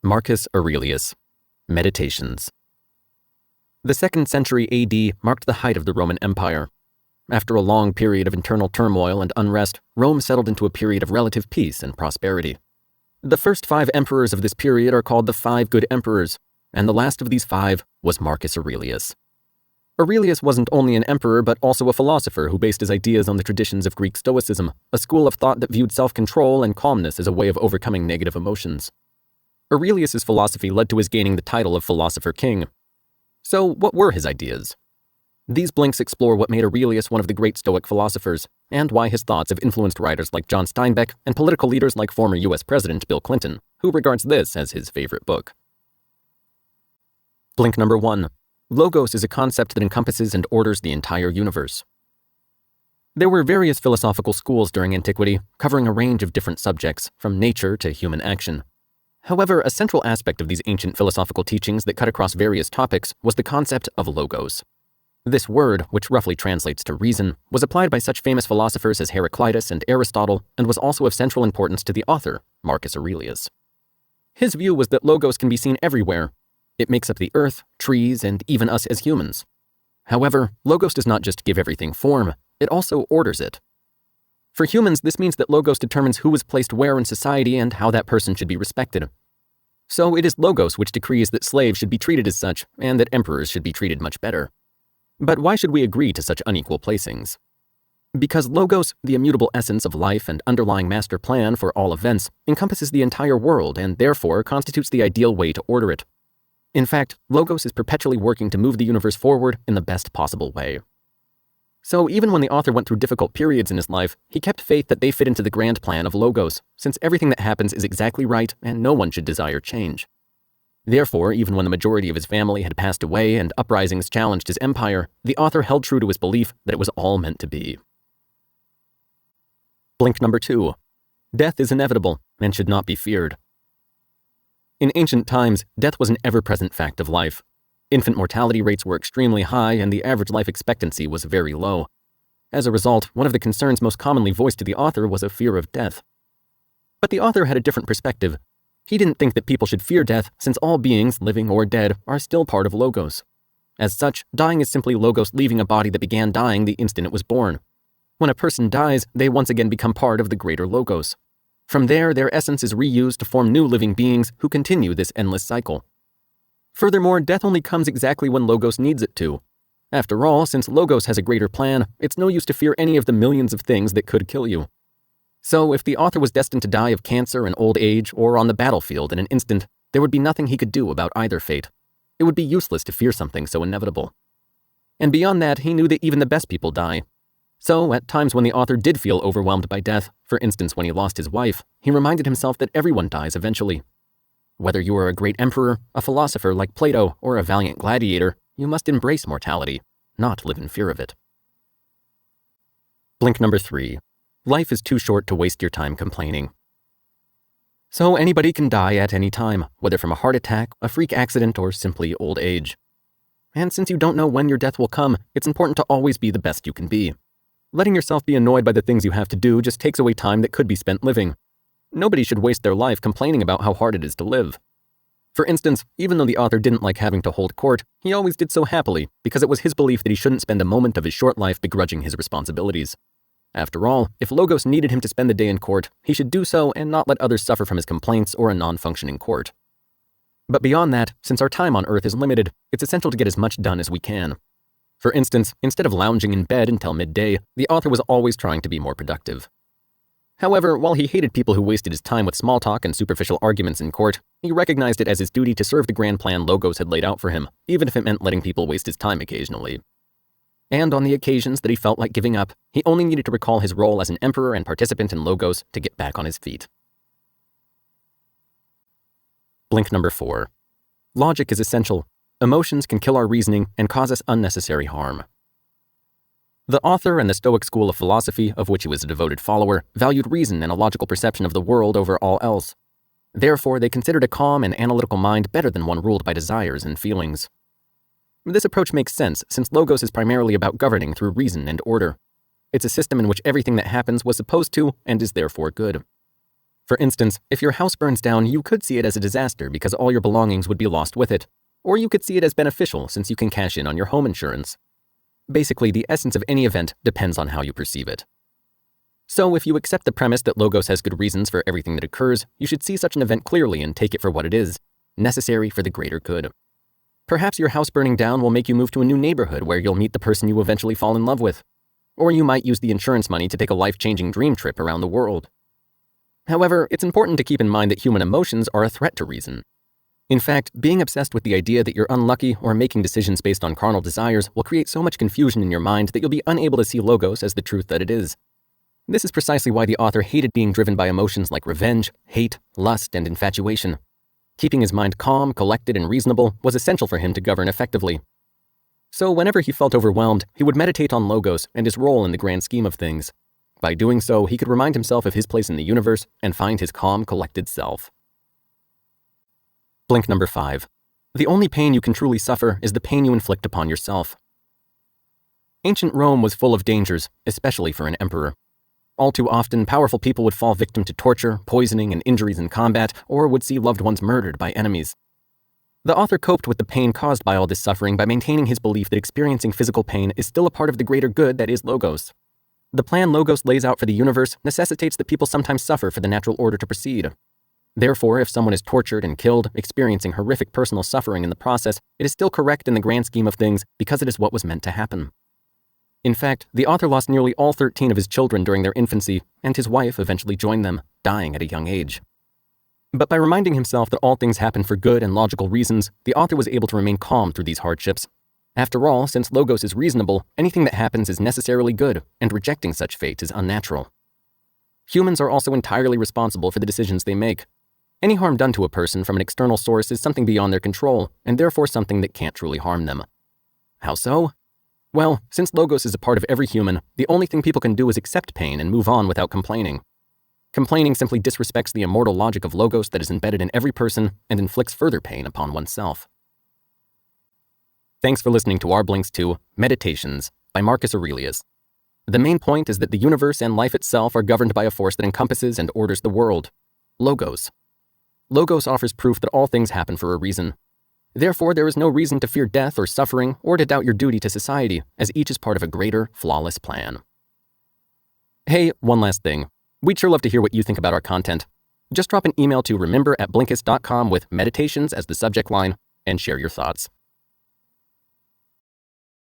Marcus Aurelius. Meditations. The 2nd century AD marked the height of the Roman Empire. After a long period of internal turmoil and unrest, Rome settled into a period of relative peace and prosperity. The first 5 emperors of this period are called the 5 good emperors, and the last of these 5 was Marcus Aurelius. Aurelius wasn't only an emperor but also a philosopher who based his ideas on the traditions of Greek Stoicism, a school of thought that viewed self-control and calmness as a way of overcoming negative emotions. Aurelius's philosophy led to his gaining the title of Philosopher King. So, what were his ideas? These blinks explore what made Aurelius one of the great Stoic philosophers, and why his thoughts have influenced writers like John Steinbeck and political leaders like former US President Bill Clinton, who regards this as his favorite book. Blink number 1. Logos is a concept that encompasses and orders the entire universe. There were various philosophical schools during antiquity, covering a range of different subjects, from nature to human action. However, a central aspect of these ancient philosophical teachings that cut across various topics was the concept of logos. This word, which roughly translates to reason, was applied by such famous philosophers as Heraclitus and Aristotle, and was also of central importance to the author, Marcus Aurelius. His view was that logos can be seen everywhere. It makes up the earth, trees, and even us as humans. However, logos does not just give everything form, it also orders it. For humans, this means that logos determines who is placed where in society and how that person should be respected. So it is logos which decrees that slaves should be treated as such, and that emperors should be treated much better. But why should we agree to such unequal placings? Because logos, the immutable essence of life and underlying master plan for all events, encompasses the entire world and therefore constitutes the ideal way to order it. In fact, logos is perpetually working to move the universe forward in the best possible way. So even when the author went through difficult periods in his life, he kept faith that they fit into the grand plan of logos, since everything that happens is exactly right and no one should desire change. Therefore, even when the majority of his family had passed away and uprisings challenged his empire, the author held true to his belief that it was all meant to be. Blink number 2. Death is inevitable and should not be feared. In ancient times, death was an ever-present fact of life. Infant mortality rates were extremely high and the average life expectancy was very low. As a result, one of the concerns most commonly voiced to the author was a fear of death. But the author had a different perspective. He didn't think that people should fear death since all beings, living or dead, are still part of logos. As such, dying is simply logos leaving a body that began dying the instant it was born. When a person dies, they once again become part of the greater logos. From there, their essence is reused to form new living beings who continue this endless cycle. Furthermore, death only comes exactly when logos needs it to. After all, since logos has a greater plan, it's no use to fear any of the millions of things that could kill you. So if the author was destined to die of cancer in old age or on the battlefield in an instant, there would be nothing he could do about either fate. It would be useless to fear something so inevitable. And beyond that, he knew that even the best people die. So, at times when the author did feel overwhelmed by death, for instance when he lost his wife, he reminded himself that everyone dies eventually. Whether you are a great emperor, a philosopher like Plato, or a valiant gladiator, you must embrace mortality, not live in fear of it. Blink number 3. Life is too short to waste your time complaining. So anybody can die at any time, whether from a heart attack, a freak accident, or simply old age. And since you don't know when your death will come, it's important to always be the best you can be. Letting yourself be annoyed by the things you have to do just takes away time that could be spent living. Nobody should waste their life complaining about how hard it is to live. For instance, even though the author didn't like having to hold court, he always did so happily because it was his belief that he shouldn't spend a moment of his short life begrudging his responsibilities. After all, if Logos needed him to spend the day in court, he should do so and not let others suffer from his complaints or a non-functioning court. But beyond that, since our time on Earth is limited, it's essential to get as much done as we can. For instance, instead of lounging in bed until midday, the author was always trying to be more productive. However, while he hated people who wasted his time with small talk and superficial arguments in court, he recognized it as his duty to serve the grand plan Logos had laid out for him, even if it meant letting people waste his time occasionally. And on the occasions that he felt like giving up, he only needed to recall his role as an emperor and participant in Logos to get back on his feet. Blink number 4. Logic is essential. Emotions can kill our reasoning and cause us unnecessary harm. The author and the Stoic school of philosophy, of which he was a devoted follower, valued reason and a logical perception of the world over all else. Therefore, they considered a calm and analytical mind better than one ruled by desires and feelings. This approach makes sense, since Logos is primarily about governing through reason and order. It's a system in which everything that happens was supposed to and is therefore good. For instance, if your house burns down, you could see it as a disaster because all your belongings would be lost with it. Or you could see it as beneficial since you can cash in on your home insurance. Basically, the essence of any event depends on how you perceive it. So if you accept the premise that Logos has good reasons for everything that occurs, you should see such an event clearly and take it for what it is, necessary for the greater good. Perhaps your house burning down will make you move to a new neighborhood where you'll meet the person you eventually fall in love with. Or you might use the insurance money to take a life-changing dream trip around the world. However, it's important to keep in mind that human emotions are a threat to reason. In fact, being obsessed with the idea that you're unlucky or making decisions based on carnal desires will create so much confusion in your mind that you'll be unable to see Logos as the truth that it is. This is precisely why the author hated being driven by emotions like revenge, hate, lust, and infatuation. Keeping his mind calm, collected, and reasonable was essential for him to govern effectively. So whenever he felt overwhelmed, he would meditate on Logos and his role in the grand scheme of things. By doing so, he could remind himself of his place in the universe and find his calm, collected self. Blink number 5. The only pain you can truly suffer is the pain you inflict upon yourself. Ancient Rome was full of dangers, especially for an emperor. All too often, powerful people would fall victim to torture, poisoning, and injuries in combat, or would see loved ones murdered by enemies. The author coped with the pain caused by all this suffering by maintaining his belief that experiencing physical pain is still a part of the greater good that is Logos. The plan Logos lays out for the universe necessitates that people sometimes suffer for the natural order to proceed. Therefore, if someone is tortured and killed, experiencing horrific personal suffering in the process, it is still correct in the grand scheme of things because it is what was meant to happen. In fact, the author lost nearly all 13 of his children during their infancy, and his wife eventually joined them, dying at a young age. But by reminding himself that all things happen for good and logical reasons, the author was able to remain calm through these hardships. After all, since Logos is reasonable, anything that happens is necessarily good, and rejecting such fate is unnatural. Humans are also entirely responsible for the decisions they make. Any harm done to a person from an external source is something beyond their control, and therefore something that can't truly harm them. How so? Well, since Logos is a part of every human, the only thing people can do is accept pain and move on without complaining. Complaining simply disrespects the immortal logic of Logos that is embedded in every person and inflicts further pain upon oneself. Thanks for listening to our Blinks to Meditations by Marcus Aurelius. The main point is that the universe and life itself are governed by a force that encompasses and orders the world, Logos. Logos offers proof that all things happen for a reason. Therefore, there is no reason to fear death or suffering or to doubt your duty to society, as each is part of a greater, flawless plan. Hey, one last thing. We'd sure love to hear what you think about our content. Just drop an email to remember@blinkist.com with meditations as the subject line and share your thoughts.